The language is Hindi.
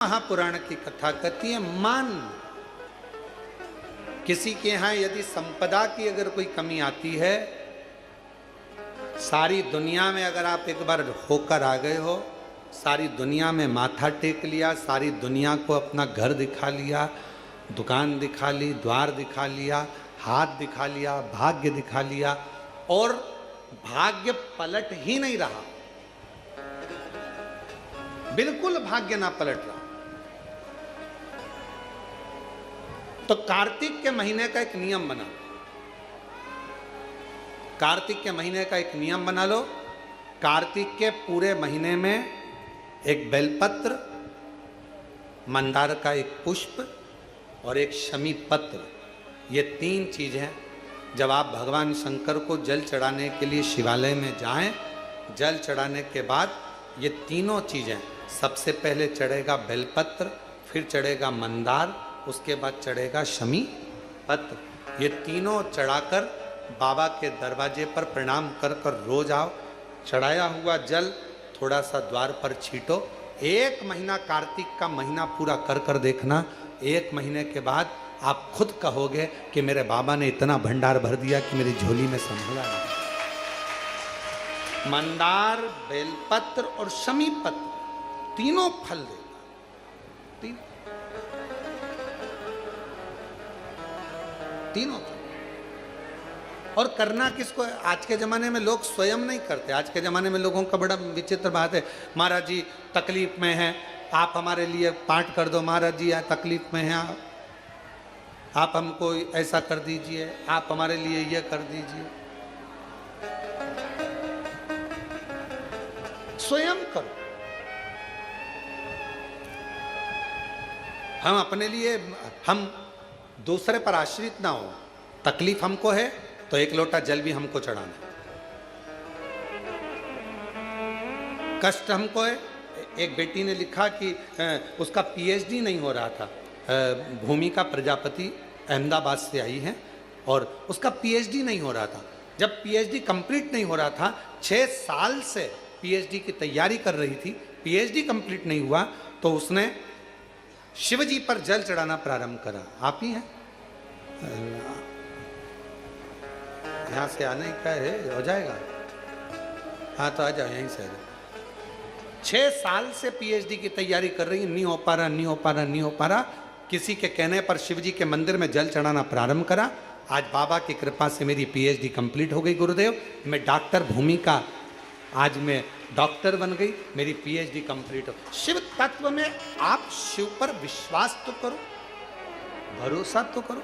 महापुराण की कथा कहती है मान। किसी के यहां यदि संपदा की अगर कोई कमी आती है, सारी दुनिया में अगर आप एक बार होकर आ गए हो, सारी दुनिया में माथा टेक लिया, सारी दुनिया को अपना घर दिखा लिया, दुकान दिखा ली, द्वार दिखा लिया, हाथ दिखा लिया, भाग्य दिखा लिया और भाग्य पलट ही नहीं रहा, बिल्कुल भाग्य ना पलट रहा, तो कार्तिक के महीने का एक नियम बना लो। कार्तिक के महीने का एक नियम बना लो। कार्तिक के पूरे महीने में एक बेलपत्र, मंदार का एक पुष्प और एक शमी पत्र, ये 3 चीजें जब आप भगवान शंकर को जल चढ़ाने के लिए शिवालय में जाएं, जल चढ़ाने के बाद ये तीनों चीजें, सबसे पहले चढ़ेगा बेलपत्र, फिर चढ़ेगा मंदार, उसके बाद चढ़ेगा शमी पत्र। ये तीनों चढ़ाकर बाबा के दरवाजे पर प्रणाम कर कर रोज आओ। चढ़ाया हुआ जल थोड़ा सा द्वार पर छीटो। 1 महीना कार्तिक का महीना पूरा कर कर देखना। 1 महीने के बाद आप खुद कहोगे कि मेरे बाबा ने इतना भंडार भर दिया कि मेरी झोली में संभला नहीं। मंदार, बेलपत्र और शमी पत्र तीनों फल देगा। तीनों। और करना किसको है? आज के ज़माने में लोग स्वयं नहीं करते। आज के ज़माने में लोगों का बड़ा विचित्र बात है, महाराज जी तकलीफ में हैं, आप हमारे लिए पाठ कर दो, महाराज जी तकलीफ में हैं, आप हमको ऐसा कर दीजिए, आप हमारे लिए ये कर दीजिए। स्वयं करो। हम अपने लिए, हम दूसरे पर आश्रित ना हो। तकलीफ हमको है तो 1 लोटा जल भी हमको चढ़ाना है। कष्ट हमको है। एक बेटी ने लिखा कि उसका पीएचडी नहीं हो रहा था, भूमिका प्रजापति अहमदाबाद से आई हैं और उसका पीएचडी नहीं हो रहा था। जब पीएचडी कंप्लीट नहीं हो रहा था, 6 साल से पीएचडी की तैयारी कर रही थी, पीएचडी कंप्लीट नहीं हुआ तो उसने शिवजी पर जल चढ़ाना प्रारंभ करा। आप ही हैं? यहाँ से आने का है, हो जाएगा? हाँ तो आ जाओ, यहीं से आ जाओ। 6 साल से पीएचडी की तैयारी कर रही, नहीं हो पा रहा, नहीं हो पा रहा, नहीं हो पा रहा। किसी के कहने पर शिवजी के मंदिर में जल चढ़ाना प्रारंभ करा। आज बाबा की कृपा से मेरी पीएचडी कंप्लीट हो गई गुरुदेव। मैं डॉक्टर भूमिका, आज मैं डॉक्टर बन गई, मेरी पीएचडी कंप्लीट हो। शिव तत्व में आप शिव पर विश्वास तो करो, भरोसा तो करो।